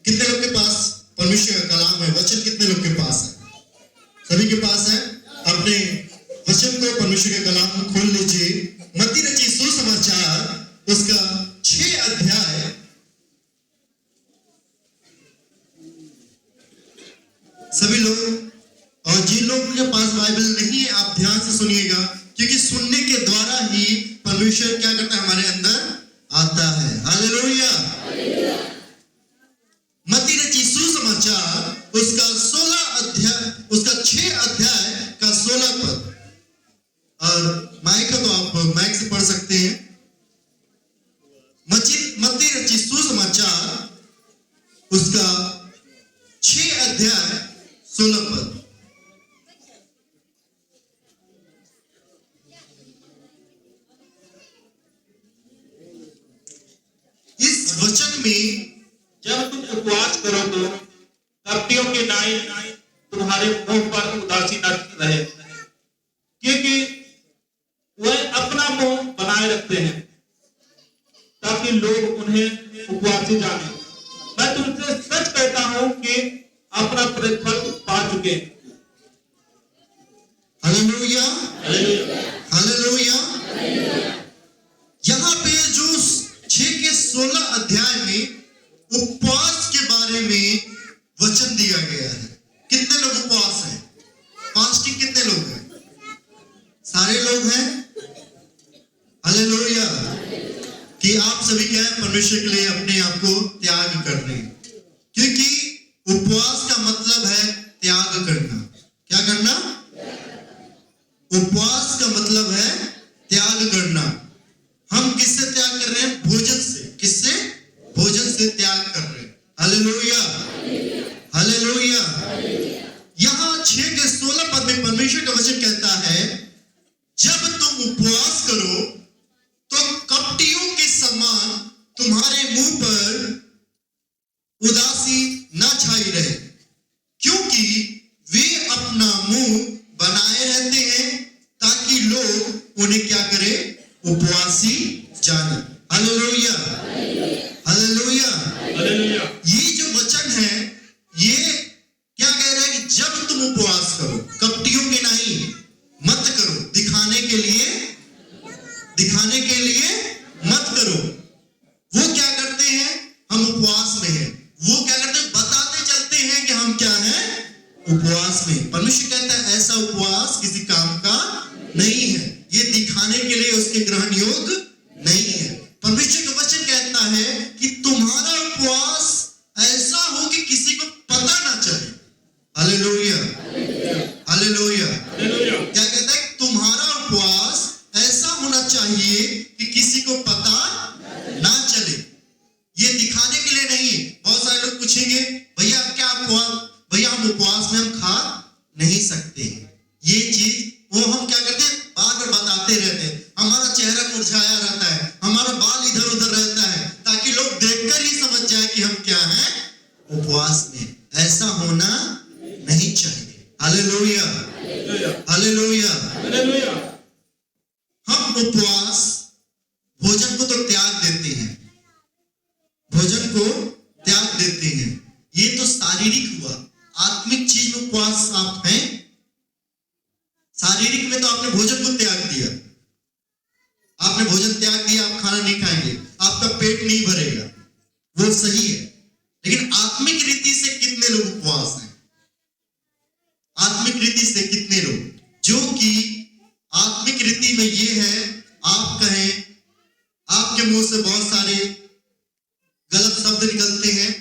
कितने लोग के पास परमेश्वर का कलाम है, वचन कितने लोग के पास है? सभी के पास है। अपने वचन को, परमेश्वर के कलाम को खोल लीजिए। मत्ती रचित सुसमाचार उसका 6 अध्याय, सभी लोग, और जिन लोगों के पास बाइबल नहीं है आप ध्यान से सुनिएगा, क्योंकि सुनने के द्वारा ही परमेश्वर क्या करता है, हमारे अंदर आता है। हालेलुया। मत्ती रचित सुसमाचार उसका 16 अध्याय, उसका 6 अध्याय का 16 पद, और माइक है तो आप माइक से पढ़ सकते हैं। मत्ती रचित सुसमाचार उसका 6 अध्याय 16 पद। इस वचन में, जब तुम उपवास करो तो कपटियों के नाई तुम्हारे मुंह पर उदासी न रहे, क्योंकि वह अपना मुंह बनाए रखते हैं ताकि लोग उन्हें उपवासी जाने। मैं तुमसे सच कहता हूं कि अपना प्रतिफल पा चुके। Hallelujah, hallelujah. यहाँ पे जो 6 के 16 अध्याय में उपवास के बारे में वचन दिया गया है। कितने लोग उपवास हैं? फास्टिंग कितने लोग हैं? सारे लोग हैं। हालेलुया। कि आप सभी क्या है, परमेश्वर के लिए अपने आप को त्याग कर रहे हैं, क्योंकि उपवास का मतलब है त्याग करना। क्या करना? उपवास का मतलब है त्याग करना। हम किससे त्याग कर रहे हैं? भोजन से। किससे? भोजन से त्याग कर रहे हैं। Hallelujah, hallelujah. यहाँ 6 के 16 पद में परमेश्वर का वचन कहता है, जब तुम उपवास करो तो कपटियों के समान तुम्हारे मुंह पर उदासी न छाई रहे, क्योंकि वे अपना मुंह बनाए रहते हैं ताकि लोग उन्हें क्या करें? उपवासी जाने। Hallelujah, hallelujah, hallelujah. ये जो वचन है ये क्या कह रहा है कि जब तुम उपवास करो, कपटियों के नहीं मत करो, दिखाने के लिए मत करो। वो क्या करते हैं? हम उपवास में हैं। वो क्या करते हैं? बताते चलते हैं कि हम क्या हैं? उपवास में। परमेश्वर कहता है ऐसा उपवास किसी काम का नहीं है, ये दिखाने के लिए उसके ग्रहण योग्य नहीं है। परमेश्वर का वचन कहता है कि तुम्हारा उपवास ऐसा हो कि किसी को पता ना चले। Hallelujah, hallelujah. क्या कहता है? तुम्हारा उपवास ऐसा होना चाहिए कि किसी को पता ना चले। ये दिखाने के लिए नहीं। बहुत सारे लोग पूछेंगे, भैया क्या उपवास? भैया हम उपवास में हम खा नहीं सकते। ये चीज वो हम क्या करते हैं? बार बार बताते रहते हैं। हमारा चेहरा मुरझाया रहता है, हमारा बाल इधर उधर रहता है, ताकि लोग देखकर ही समझ जाए कि हम क्या हैं? उपवास में। ऐसा होना नहीं चाहिए। Hallelujah, hallelujah, hallelujah. हम उपवास भोजन को तो त्याग देते हैं, भोजन को त्याग देते हैं। ये तो शारीरिक हुआ। आत्मिक चीज में उपवास आप हैं? शारीरिक में तो आपने भोजन को त्याग दिया। आपने भोजन त्याग दिया, आप खाना नहीं खाएंगे, आपका पेट नहीं भरेगा, वो सही है। लेकिन आत्मिक रीति से कितने लोग उपवास हैं? आत्मिक रीति से कितने लोग? जो कि आत्मिक रीति में ये है, आप कहें, आपके मुंह से बहुत सारे गलत शब्द निकलते हैं,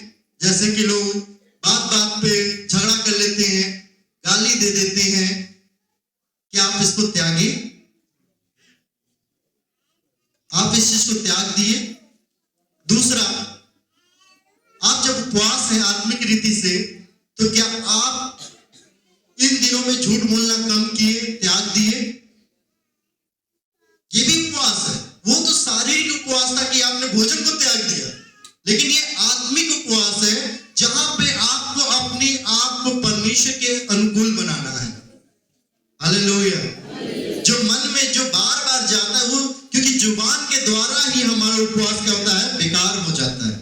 जैसे कि लोग बात बात पे झगड़ा कर लेते हैं, गाली दे देते हैं। क्या आप इसको त्यागे? आप इस चीज को त्याग दिए? दूसरा, आप जब उपवास है आत्मिक रीति से, तो क्या आप इन दिनों में झूठ बोलना कम किए, त्याग दिए? ये भी उपवास है। वो तो शारीरिक उपवास था कि आपने भोजन को त्याग दिया, लेकिन ये आत्मिक उपवास है जहां पे आपको अपने आप को परमेश्वर के अनुकूल बनाना है। हालेलुया। जो मन में जो बार बार जाता है, वो क्योंकि जुबान के द्वारा ही हमारा उपवास क्या होता है? बेकार हो जाता है।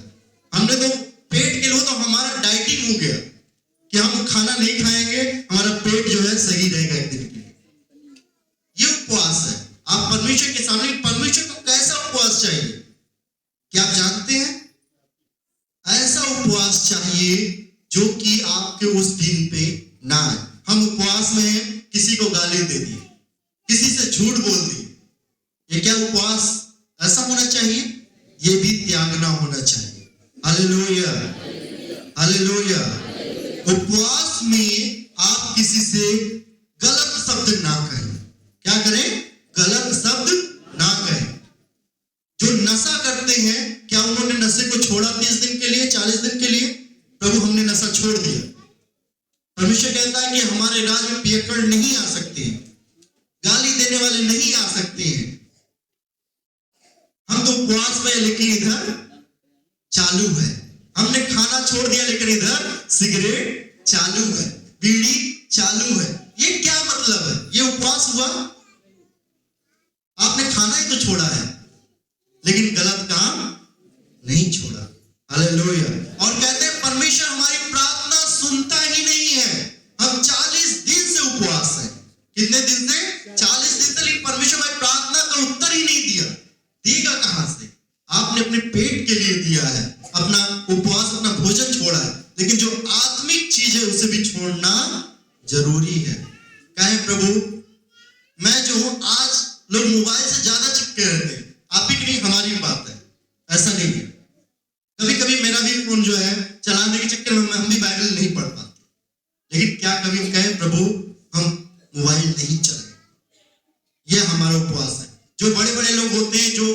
हमने तो पेट के लिए तो हमारा चाहिए जो कि आपके उस दिन पे ना आए। हम उपवास में हैं, किसी को गाली दे दी, किसी से झूठ बोल दी, ये क्या उपवास ऐसा होना चाहिए? ये भी त्यागना होना चाहिए। Hallelujah, hallelujah. उपवास में आप किसी से गलत शब्द ना कहें। क्या करें? गलत शब्द ना कहें। जो नशा करते हैं, क्या उन्होंने नशे को छोड़ा 30 दिन के लिए, 40 दिन के लिए? प्रभु हमने नशा छोड़ दिया। परमेश्वर कहता है कि हमारे राज में पियक्कड़ नहीं आ सकते, गाली देने वाले नहीं आ सकते हैं। हम तो उपवास में, लेकिन इधर चालू है। हमने खाना छोड़ दिया, लेकिन इधर सिगरेट चालू है, बीड़ी चालू है। ये क्या मतलब है? ये उपवास हुआ? आपने खाना ही तो छोड़ा है, लेकिन गलत काम नहीं छोड़ा। हालेलुया। और कहते हैं परमेश्वर हमारी प्रार्थना सुनता ही नहीं है। हम 40 दिन से उपवास है। कितने दिन से? 40 दिन से। लेकिन परमेश्वर हमारी प्रार्थना का उत्तर ही नहीं दिया। देगा कहां से? आपने अपने पेट के लिए दिया है, अपना उपवास, अपना भोजन छोड़ा है, लेकिन जो आत्मिक चीज है उसे भी छोड़ना जरूरी है। कहे प्रभु, मैं जो हूं, आज लोग मोबाइल से ज्यादा चिपके रहते हैं। आप ही की नहीं, हमारी भी बात है, ऐसा नहीं है। कभी कभी मेरा भी फोन जो है चलाने के चक्कर में हम भी बाइबल नहीं पढ़ पाते, लेकिन क्या कभी हम कहें प्रभु हम मोबाइल नहीं चलाएं? यह हमारा उपवास है। जो बड़े बड़े लोग होते हैं जो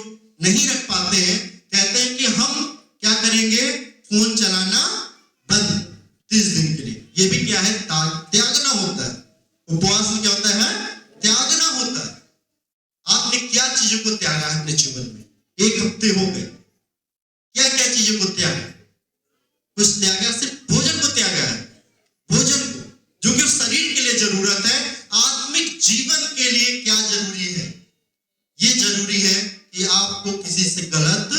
नहीं रख पाते हैं, कहते हैं कि हम क्या करेंगे? फोन चलाना बंद 30 दिन के लिए। यह भी क्या है? त्यागना होता है। उपवास में क्या होता है? त्यागना होता है। आपने क्या चीजों को त्यागा है अपने जीवन में? 1 हफ्ते हो गए, क्या क्या चीजों को त्यागा? कुछ त्यागा? सिर्फ भोजन को त्यागा है। भोजन को, जो कि शरीर के लिए जरूरत है। आत्मिक जीवन के लिए क्या जरूरी है? ये जरूरी है कि आपको किसी से गलत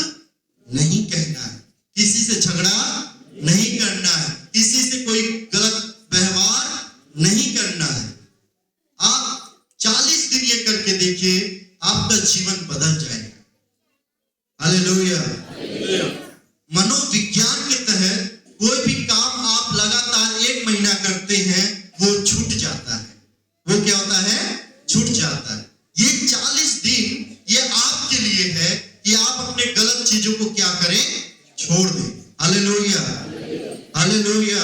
नहीं कहना है, किसी से झगड़ा नहीं करना है, किसी से कोई गलत व्यवहार नहीं करना है। आप 40 दिन ये करके देखिए, आपका जीवन बदल जाएगा। हालेलुया। मनोविज्ञान के तहत कोई भी काम आप लगातार 1 महीना करते हैं, वो छूट जाता है। वो क्या होता है? छूट जाता है। ये 40 दिन ये आपके लिए है कि आप अपने गलत चीजों को क्या करें? छोड़ दें। Hallelujah, hallelujah.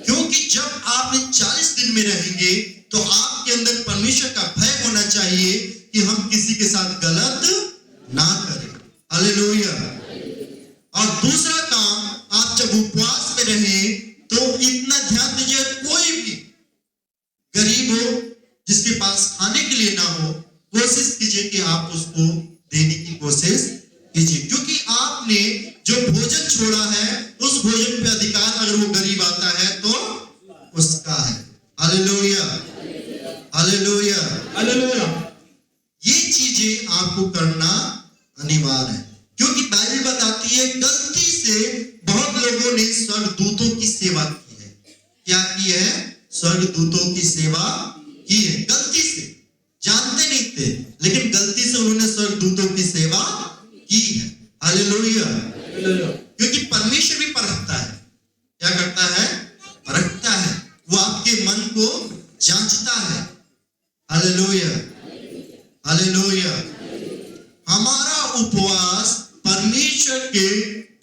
क्योंकि जब आप 40 दिन में रहेंगे तो आपके अंदर परमेश्वर का भय होना चाहिए कि हम किसी के साथ गलत ना करें। हालेलुया। और दूसरा काम, आप जब उपवास में रहें तो इतना ध्यान दीजिए, कोई भी गरीब हो जिसके पास खाने के लिए ना हो, कोशिश कीजिए कि आप उसको देने की कोशिश कीजिए। क्योंकि आपने जो भोजन छोड़ा है, उस भोजन पे अधिकार अगर वो गरीब आता है तो उसका है। Hallelujah, hallelujah, hallelujah. ये चीजें आपको करना अनिवार्य है, क्योंकि बाइबल बताती है गलती से बहुत लोगों ने स्वर्गदूतों की सेवा की है। क्या की है? स्वर्गदूतों की सेवा की है। गलती से, जानते नहीं थे, लेकिन गलती से उन्होंने स्वर्गदूतों की सेवा की है। हालेलुया। क्योंकि परमेश्वर भी परखता है। क्या करता है? परखता है। वो आपके मन को जांचता है। Hallelujah, hallelujah. हमारा उपवास परमेश्वर के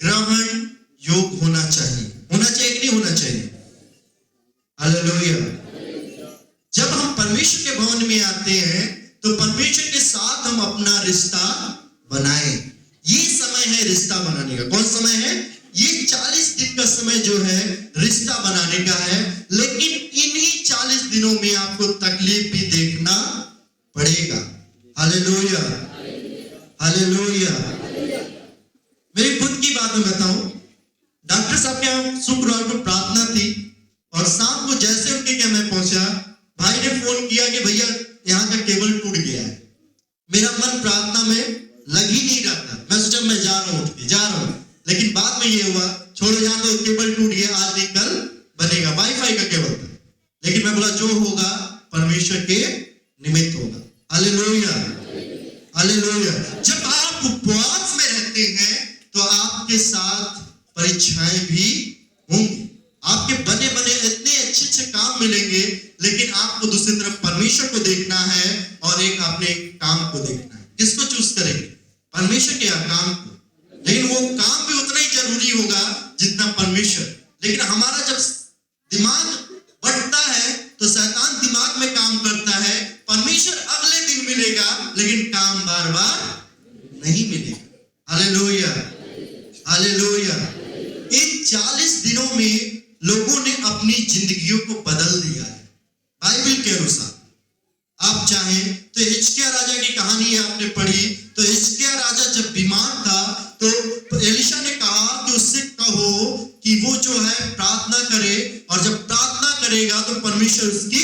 ग्रहण योग्य होना चाहिए। होना चाहिए कि नहीं होना चाहिए? हालेलुया। जब हम परमेश्वर के भवन में आते हैं तो परमेश्वर के साथ हम अपना रिश्ता बनाएं। ये समय है रिश्ता बनाने का। कौन समय है? ये 40 दिन का समय जो है रिश्ता बनाने का है। लेकिन इन्हीं 40 दिनों में आपको तकलीफ भी देखना पड़ेगा। Hallelujah, hallelujah. मेरी खुद की बात मैं बताऊं, डॉक्टर साहब के यहाँ शुक्रवार को प्रार्थना थी और शाम को जैसे उनके क्या मैं पहुंचा, भाई ने फोन किया कि भैया यहाँ का केबल टूट गया है। मेरा मन प्रार्थना में लग ही नहीं रहा था। मैं सोचा मैं जा रहा हूँ, उठ के जा रहा हूँ, लेकिन बाद में ये हुआ छोड़ो यहाँ तो केबल टूट गया, आज नहीं कल बनेगा। वाईफाई का केबल था, लेकिन मैं बोला जो होगा परमेश्वर के निमित्त होगा। Hallelujah, hallelujah. जब आप उपवास में रहते हैं तो आपके साथ परीक्षाएं भी लेकिन आपको दूसरी तरफ परमेश्वर को देखना है और एक अपने काम को देखना है। किसको चूज करेंगे? परमेश्वर के या काम को? लेकिन वो काम भी उतना ही जरूरी होगा जितना परमेश्वर। लेकिन हमारा जब दिमाग बढ़ता है तो शैतान दिमाग में काम करता है, परमेश्वर अगले दिन मिलेगा लेकिन काम बार बार नहीं मिलेगा। Hallelujah, hallelujah. इन 40 दिनों में लोगों ने अपनी जिंदगियों को बदल दिया है बाइबल के अनुसार। आप चाहें तो हिजकिय्याह राजा की कहानी आपने पढ़ी, तो हिजकिय्याह राजा जब बीमार था तो एलीशा ने कहा कि उससे कहो कि वो जो है प्रार्थना करे, और जब प्रार्थना करेगा तो परमेश्वर उसकी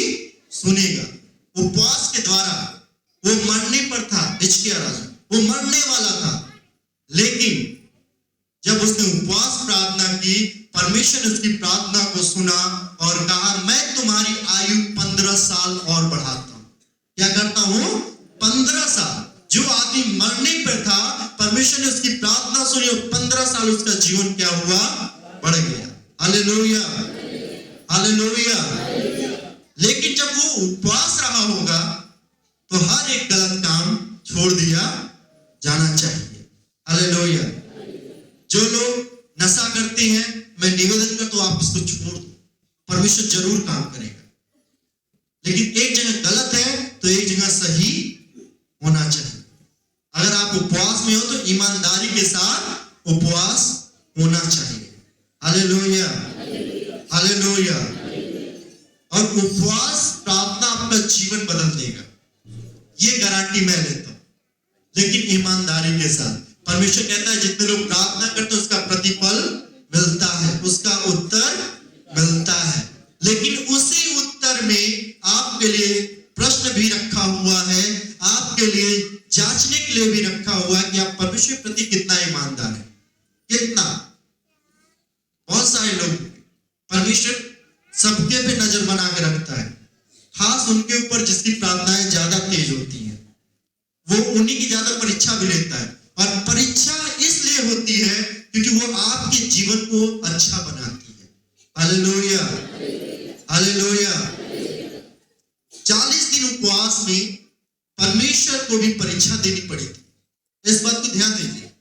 सुनेगा। उपवास के द्वारा वो मरने पर था, हिजकिय्याह राजा वो मरने वाला था, लेकिन जब उसने उपवास प्रार्थना की, परमेश्वर ने उसकी प्रार्थना को सुना और कहा मैं तुम्हारी आयु 15 साल और बढ़ाता हूं। क्या करता हूं? 15 साल। जो आदमी मरने पर था, परमेश्वर ने उसकी प्रार्थना सुनी और 15 साल उसका जीवन क्या हुआ? बढ़ गया। Hallelujah, hallelujah. लेकिन जब वो उपवास रहा होगा तो हर एक गलत काम छोड़ दिया जाना चाहिए। हालेलुया। जो लोग नशा करते हैं, मैं निवेदन करता हूं आप इसको छोड़ दो, परमेश्वर जरूर काम करेगा। लेकिन एक जगह गलत है तो एक जगह सही होना चाहिए। अगर आप उपवास में हो तो ईमानदारी के साथ उपवास होना चाहिए। Hallelujah, hallelujah. और उपवास प्रार्थना आपका जीवन बदल देगा, ये गारंटी मैं लेता हूं, लेकिन ईमानदारी के साथ। परमेश्वर कहता है जितने लोग प्रार्थना करते हैं उसका प्रतिफल मिलता है, उसका उत्तर मिलता है। लेकिन उसी उत्तर में आपके लिए प्रश्न भी रखा हुआ है, आपके लिए जांचने के लिए भी रखा हुआ है कि आप परमेश्वर के प्रति कितना ईमानदार है। कितना? बहुत सारे लोग, परमेश्वर सबके पे नजर बना के रखता है, खास उनके ऊपर जिसकी प्रार्थनाएं ज्यादा तेज होती हैं, वो उन्हीं की ज्यादा परीक्षा भी लेता है। और परीक्षा इसलिए होती है क्योंकि वो आपके जीवन को अच्छा बनाती है। Hallelujah, hallelujah. 40 दिन उपवास में परमेश्वर को भी परीक्षा देनी पड़ी थी। इस बात को ध्यान दीजिए,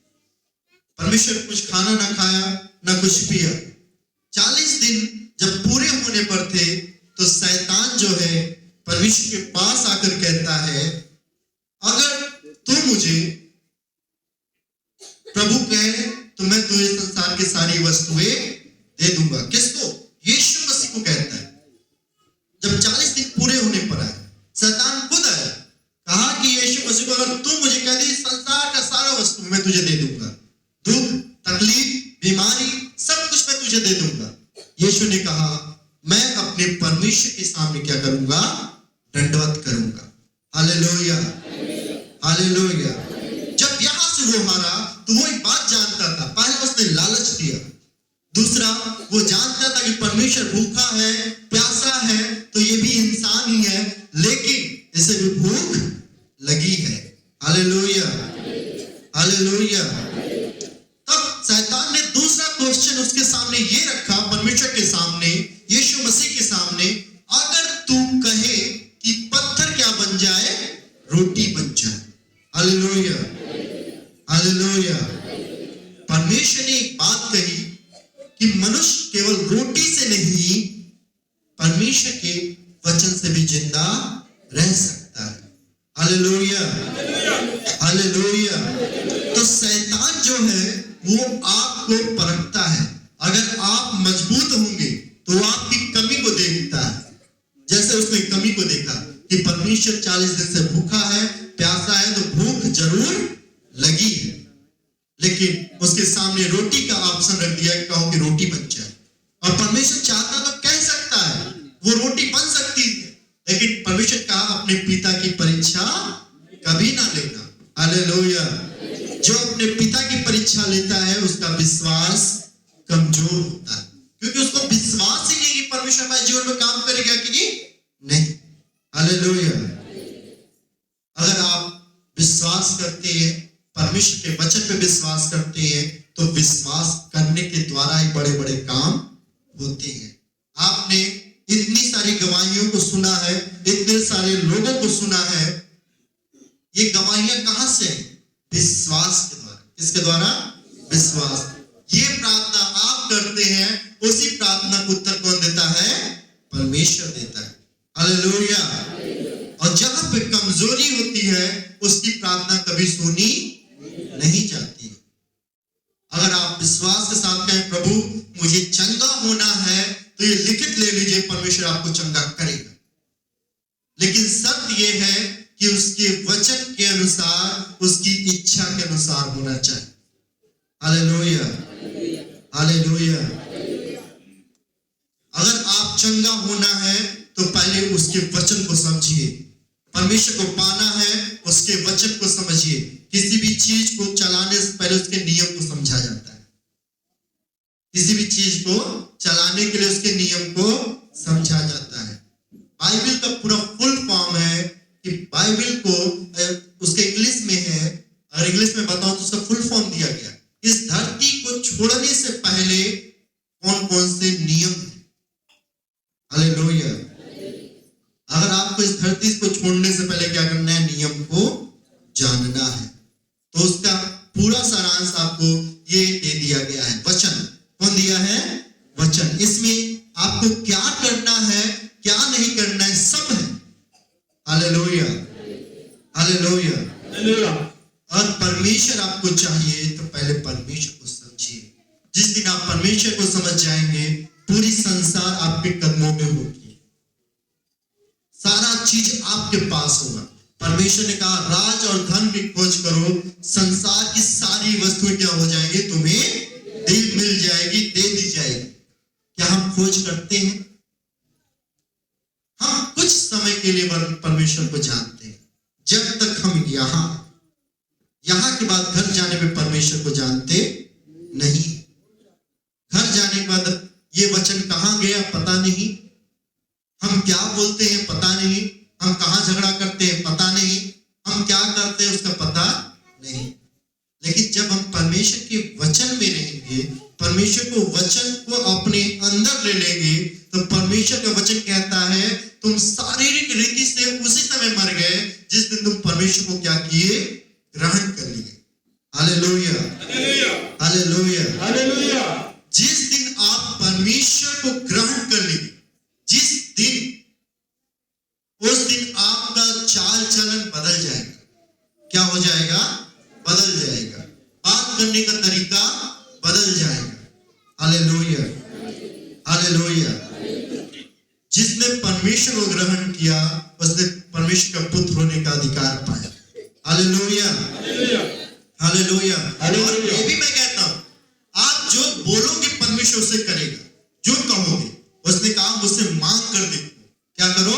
परमेश्वर कुछ खाना ना खाया ना कुछ पिया। 40 दिन जब पूरे होने पर थे तो शैतान जो है परमेश्वर के पास आकर कहता है अगर तू मुझे प्रभु कहे तो मैं तुझे संसार की सारी वस्तुएं दे दूंगा। किसको? यीशु मसीह को कहता है। जब 40 दिन पूरे होने पर आए, शैतान खुद आया, कहा कि यीशु मसीह को अगर तू मुझे कह दी संसार का सारा वस्तु मैं तुझे दे दूंगा, दुख, तकलीफ, बीमारी, सब कुछ मैं तुझे दे दूंगा। यीशु ने कहा मैं अपने परमेश्वर के सामने क्या करूंगा? दंडवत करूंगा। Hallelujah, hallelujah. जब यहां से वो हारा तो वो एक बात जानता था, पहला उसने लालच दिया, दूसरा वो जानता था कि परमेश्वर भूखा है, प्यासा है, तो ये भी इंसान ही है, लेकिन इसे भी भूख लगी है। Hallelujah, hallelujah. तब शैतान ने दूसरा क्वेश्चन उसके सामने ये रखा, परमेश्वर के सामने, यीशु मसीह के सामने, अगर तू कहे कि पत्थर क्या बन जाए? रोटी बन जाए। Hallelujah, hallelujah. परमेश्वर ने एक बात कही कि मनुष्य केवल रोटी से नहीं, परमेश्वर के वचन से भी जिंदा रह सकता है। Hallelujah, hallelujah. तो शैतान जो है वो आपको परखता है। अगर आप मजबूत होंगे तो वो आपकी कमी को देखता है, जैसे उसने कमी को देखा कि परमेश्वर 40 दिन से भूखा है, प्यासा है, तो भूख जरूर लगी है, लेकिन उसके सामने रोटी का ऑप्शन रख दिया, कहो कि रोटी बन जाए। और परमेश्वर चाहता तो कह सकता है, वो रोटी बन सकती है, लेकिन परमेश्वर कहा अपने पिता की परीक्षा कभी ना लेना। हालेलुया। जो अपने पिता की परीक्षा लेता है उसका विश्वास कमजोर होता है, क्योंकि उसको विश्वास ही नहीं कि परमेश्वर हमारे जीवन में काम करेगा कि नहीं। हालेलुया। अगर आप विश्वास करते हैं, परमेश्वर के वचन पे विश्वास करते हैं, तो विश्वास करने के द्वारा ही बड़े बड़े काम होते हैं। आपने इतनी सारी गवाहियों को सुना है, इतने सारे लोगों को सुना है। ये गवाहियां कहां से है? विश्वास के द्वारा। किसके द्वारा? विश्वास। ये प्रार्थना आप करते हैं, उसी प्रार्थना को उत्तर कौन देता है? परमेश्वर देता है। हालेलुया। और जहां पे कमजोरी होती है, उसकी प्रार्थना कभी सुनी नहीं जाती है। अगर आप विश्वास के साथ कहें, प्रभु मुझे चंगा होना है, तो ये लिखित ले लीजिए, परमेश्वर आपको चंगा करेगा। लेकिन शर्त यह है कि उसके वचन के अनुसार, उसकी इच्छा के अनुसार होना चाहिए। Hallelujah, hallelujah. अगर आप चंगा होना है तो पहले उसके वचन को समझिए। परमेश्वर को पाना है, उसके वचन को समझिए। किसी भी चीज को चलाने से पहले उसके नियम को समझा जाता है। किसी भी चीज को चलाने के लिए उसके नियम को समझा जाता है। बाइबल का पूरा फुल फॉर्म है कि बाइबल को उसके इंग्लिश में है, और इंग्लिश में बताऊं तो उसका फुल फॉर्म दिया गया। इस धरती को छोड़ने से पहले कौन कौन से नियम थे? हालेलुया। अगर आपको इस धरती को छोड़ने से पहले क्या करना है? नियम को जानना है। तो उसका पूरा सारांश आपको ये दे दिया गया है। वचन कौन दिया है? वचन। इसमें आपको क्या करना है, क्या नहीं करना है, सब है। Hallelujah, hallelujah, hallelujah. और परमेश्वर आपको चाहिए तो पहले परमेश्वर को समझिए। जिस दिन आप परमेश्वर को समझ जाएंगे, पूरी संसार आपके कदमों में होगी। सारा चीज आपके पास होगा। परमेश्वर ने कहा, राज और धन की खोज करो, संसार की सारी वस्तुएं क्या हो जाएंगी? तुम्हें मिल जाएगी, दे दी जाएगी। क्या हम खोज करते हैं? हम कुछ समय के लिए परमेश्वर को जानते हैं, जब तक हम यहाँ के बाद घर जाने में परमेश्वर को जानते नहीं। घर जाने के बाद ये वचन कहां गया पता नहीं, हम क्या बोलते हैं पता नहीं, हम कहां झगड़ा करते हैं पता नहीं, हम क्या करते हैं उसका पता नहीं। लेकिन जब हम परमेश्वर के वचन में रहेंगे, परमेश्वर को वचन को अपने अंदर ले लेंगे, तो परमेश्वर का वचन कहता है, तुम शारीरिक रीति से उसी समय मर गए जिस दिन तुम परमेश्वर को क्या किए? ग्रहण कर लिए। Hallelujah, hallelujah, hallelujah. जिस दिन आप परमेश्वर को ग्रहण कर लेंगे, जिस दिन, उस दिन आपका चाल चलन बदल जाएगा। क्या हो जाएगा? बदल जाएगा। बात करने का तरीका बदल जाएगा। Hallelujah, hallelujah. जिसने परमेश्वर को ग्रहण किया, उसने परमेश्वर का पुत्र होने का अधिकार पाया। Hallelujah, hallelujah. और ये भी मैं कहता हूं, आप जो बोलोगे परमेश्वर उसे करेगा, जो कहोगे। उसने कहा, मुझसे मांग कर देखो। क्या करो?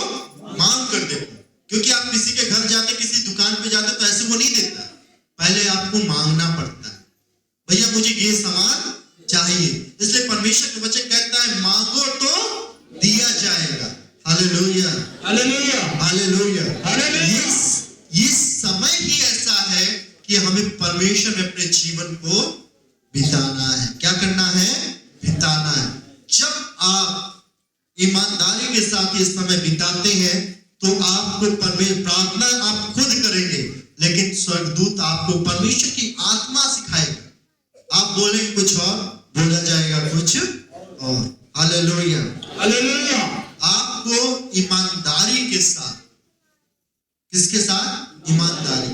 मांग कर देखो। क्योंकि आप किसी के घर जाते, किसी दुकान पे जाते, तो ऐसे वो नहीं देता, पहले आपको मांगना पड़ता है। भैया मुझे ये सामान चाहिए। इसलिए परमेश्वर का वचन कहता है, मांगो तो दिया जाएगा। Hallelujah, hallelujah, hallelujah, hallelujah. ये समय ही ऐसा है कि हमें परमेश्वर में अपने जीवन को बिताना है। क्या करना है? बिताना है। जब आप ईमानदारी के साथ ये समय बिताते हैं, तो आपको प्रार्थना आप खुद करेंगे, लेकिन स्वर्गदूत आपको परमेश्वर की आत्मा सिखाएगा। आप बोलेंगे कुछ और, बोला जाएगा कुछ और। Hallelujah, hallelujah. आपको ईमानदारी के साथ, किसके साथ? ईमानदारी।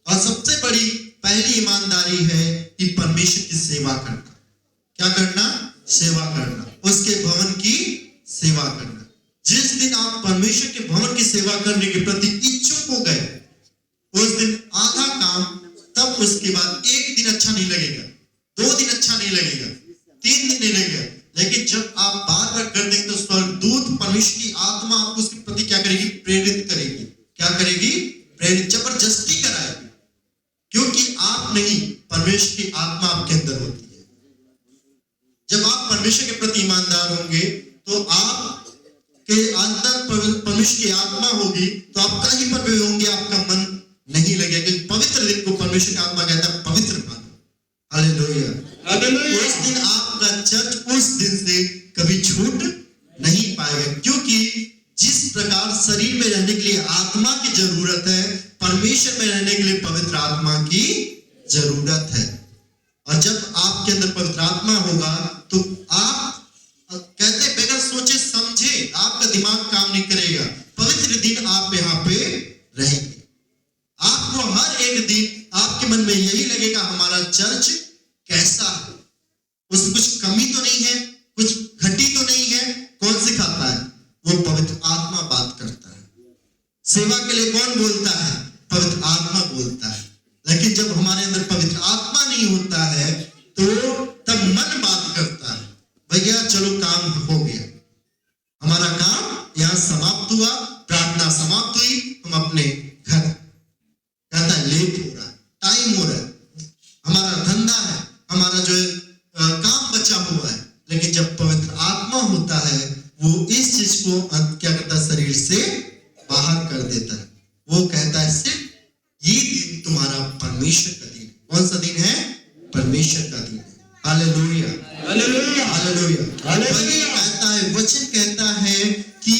और सबसे बड़ी पहली ईमानदारी है कि परमेश्वर की सेवा करना। क्या करना? सेवा करना। उसके भवन की सेवा करना। जिस दिन आप परमेश्वर के भवन की सेवा करने के प्रति इच्छुक हो गए, उस दिन आधा काम, तब उसके बाद एक दिन अच्छा नहीं लगेगा, 2 दिन अच्छा नहीं लगेगा, 3 दिन नहीं लगेगा। लेकिन जब आप बार बार कर देंगे, तो स्वर्गदूत परमेश्वर की आत्मा आपको उसके प्रति क्या करेगी? प्रेरित करेगी। क्या करेगी? प्रेरित, जबरदस्ती कराएगी। क्योंकि आप नहीं, परमेश्वर की आत्मा आपके अंदर होती है। जब आप परमेश्वर के प्रति ईमानदार होंगे, तो आप के अंदर परमेश्वर की आत्मा होगी, तो आप कहीं पर भी होंगे, आपका मन नहीं लगेगा। पवित्र दिन को परमेश्वर की आत्मा कहता है पवित्र मानो। Hallelujah, hallelujah. उस दिन आपका चर्च उस दिन से कभी छूट नहीं पाएगा, क्योंकि जिस प्रकार शरीर में रहने के लिए आत्मा की जरूरत है, परमेश्वर में रहने के लिए पवित्र आत्मा की जरूरत है। और जब आपके अंदर पवित्र आत्मा होगा तो आप कहते बगैर सोचे समझे आपका दिमाग काम नहीं करेगा। पवित्र दिन आप यहाँ पे रहेंगे। आपको हर एक दिन आपके मन में यही लगेगा हमारा चर्च कैसा है, उसमें कुछ कमी तो नहीं है, कुछ घटी तो नहीं है। कौन सिखाता है? वो पवित्र आत्मा बात करता है। सेवा के लिए कौन बोलता है? पवित्र आत्मा बोलता है। लेकिन जब हमारे अंदर पवित्र आत्मा नहीं होता है तो तब मन बात करता है, भैया चलो काम हो गया, हमारा काम यहाँ समाप्त हुआ, प्रार्थना समाप्त हुई, हम अपने घर। कहता है लेट हो रहा है, टाइम हो रहा है, हमारा धंधा है, हमारा जो है काम बचा हुआ है। लेकिन जब पवित्र आत्मा होता है वो इस चीज को क्या करता है? शरीर से बाहर कर देता है। वो कहता है सिर्फ ये दिन तुम्हारा परमेश्वर का दिन। कौन सा दिन है? परमेश्वर का दिन है। Hallelujah, hallelujah, hallelujah, hallelujah. कहता है, वचन कहता है कि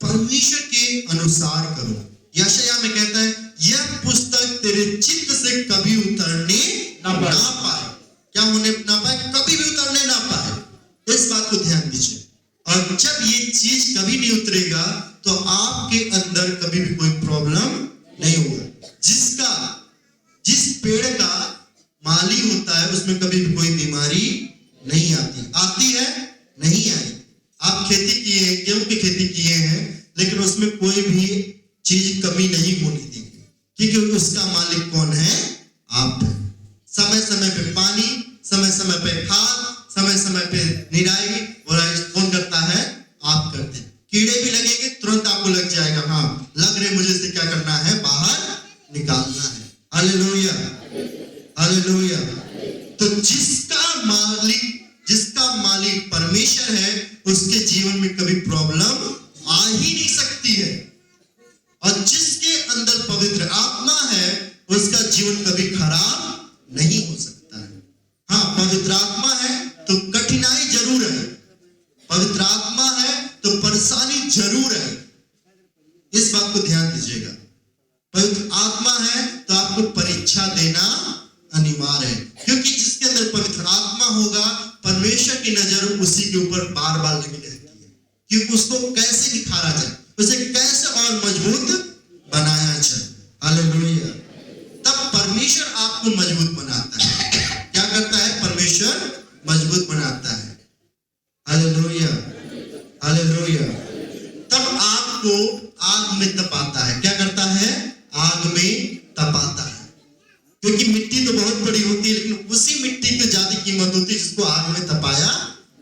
परमेश्वर के अनुसार करो। यशायाह में कहता है यह पुस्तक तेरे चित्त से कभी उतरने ना पाए। क्या होने ना पाए? कभी भी उतरने ना पाए। इस बात को ध्यान दीजिए। और जब ये चीज कभी नहीं उतरेगा तो आपके अंदर कभी भी कोई प्रॉब्लम नहीं होगा। जिस पेड़ का माली होता है उसमें कभी भी कोई बीमारी नहीं आती। आती है? नहीं आई। आप खेती किए, गेहूं की खेती किए हैं, लेकिन उसमें कोई भी चीज कमी नहीं होने देगी, क्योंकि उसका मालिक कौन है? आप है। समय समय पे पानी, समय समय पे खाद, समय समय पे निराई और कौन करता है? आप करते हैं। कीड़े भी लगेंगे तुरंत आपको लग जाएगा, हाँ लग रहे मुझे, इसे क्या करना है? बाहर निकालना है। Hallelujah, hallelujah. तो जिसका मालिक परमेश्वर है उसके जीवन में कभी प्रॉब्लम आ ही नहीं सकती है। और जिसके अंदर पवित्र आत्मा है उसका जीवन कभी खराब नहीं हो सकता है। हाँ, पवित्र आत्मा है तो कठिनाई जरूर है, पवित्र आत्मा है तो परेशानी जरूर है। इस बात को ध्यान दीजिएगा। पवित्र आत्मा है तो आपको परीक्षा देना अनिवार्य है, क्योंकि जिसके अंदर पवित्र आत्मा होगा परमेश्वर की नजर उसी के ऊपर बार बार लगी रहती है, कि उसको कैसे निखारा जाए, उसे कैसे और मजबूत बनाया जाए। हालेलुया। तब परमेश्वर आपको मजबूत बनाता है। क्या करता है? परमेश्वर मजबूत बनाता है। Hallelujah, hallelujah. तब आपको आग में तपाता है। क्या करता है? आग में तपाता है। क्योंकि मिट्टी तो बहुत बड़ी होती है, लेकिन उसी मिट्टी की ज्यादा कीमत होती है जिसको आग में तपाया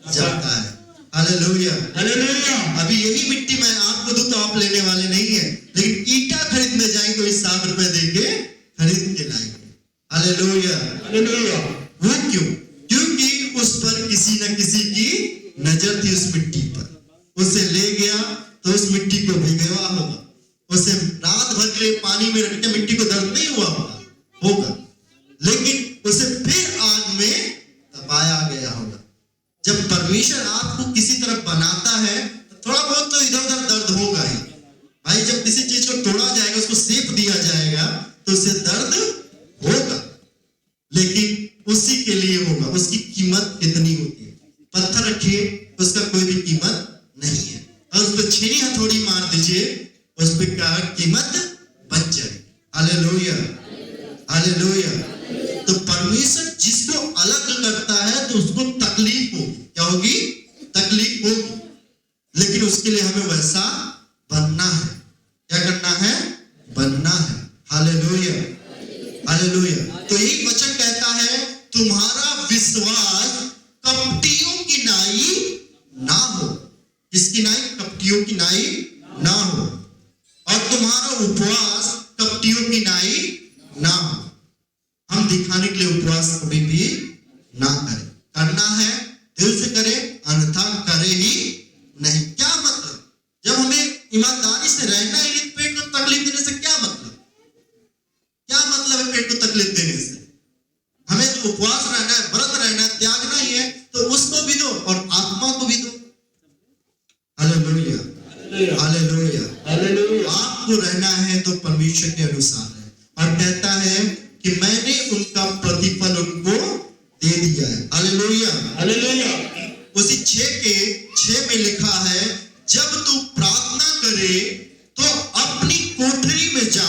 जाता है। Hallelujah, hallelujah. अभी यही मिट्टी मैं आपको दूं तो आप लेने वाले नहीं है, लेकिन ईटा खरीदने जाएंगे तो 60 रुपए देके खरीद के लाएंगे। Hallelujah, hallelujah. वो क्यों? क्योंकि उस पर किसी न किसी की नजर थी उस मिट्टी पर। उसे ले गया तो उस मिट्टी को भिगोया होगा, उसे रात भर के लिए पानी में रख के मिट्टी को दर्द नहीं हुआ होगा, लेकिन उसे फिर आग में तपाया गया होगा। जब परमेश्वर आपको किसी तरह बनाता है तो थोड़ा बहुत तो इधर उधर दर्द होगा ही भाई। जब किसी चीज को तोड़ा जाएगा, उसको सेक दिया जाएगा तो उसे दर्द होगा, लेकिन उसी के लिए होगा। उसकी कीमत कितनी होती है? पत्थर रखिए, उसका कोई भी कीमत नहीं है, और उस पर छेनी हथौड़ी मार दीजिए, उस पर क्या कीमत बच जाए। Hallelujah, hallelujah. तो परमेश्वर जिसको अलग करता है तो उसको तकलीफ होगी। क्या होगी? तकलीफ होगी, लेकिन उसके लिए हमें वैसा बनना है। क्या करना है? बनना है। Hallelujah, hallelujah. तो एक वचन कहता है तुम्हारा विश्वास कपटियों की नाई ना हो। किसकी नाई? कपटियों की नाई ना हो। और तुम्हारा उपवास कपटियों की नाई ना हो। हम दिखाने के लिए उपवास कभी भी ना करें। करना है दिल से करें, अन्यथा करे ही नहीं। क्या मतलब? जब हमें ईमानदारी से रहना ही नहीं, पेट को तकलीफ देने से क्या मतलब? क्या मतलब है पेट को तकलीफ देने से? हमें तो उपवास रहना है, व्रत रहना है, त्यागना ही है, तो उसको भी दो और आत्मा को भी दो। आपको रहना है तो परमेश्वर के अनुसार है, और कहता है कि मैंने उनका प्रतिफल उनको दे दिया है। हालेलुया। हालेलुया। उसी 6 में लिखा है, जब तू प्रार्थना करे तो अपनी कोठरी में जा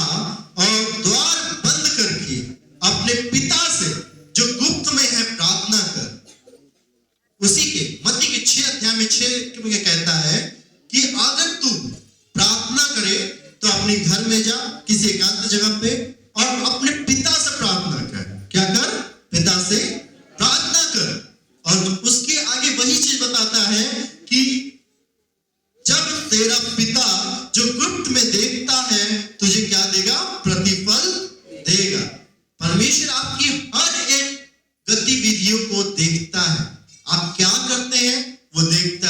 और द्वार बंद करके अपने पिता से जो गुप्त में है प्रार्थना कर। उसी के मत्ती के 6 अध्याय में 6 में कहता है कि अगर तू प्रार्थना करे तो अपने घर में जा, किसी एकांत जगह पे, और अपने पिता से प्रार्थना कर। क्या कर? पिता से प्रार्थना कर। और उसके आगे वही चीज बताता है कि जब तेरा पिता जो गुप्त में देखता है तुझे क्या देगा? प्रतिफल देगा। परमेश्वर आपकी हर एक गतिविधियों को देखता है। आप क्या करते हैं वो देखता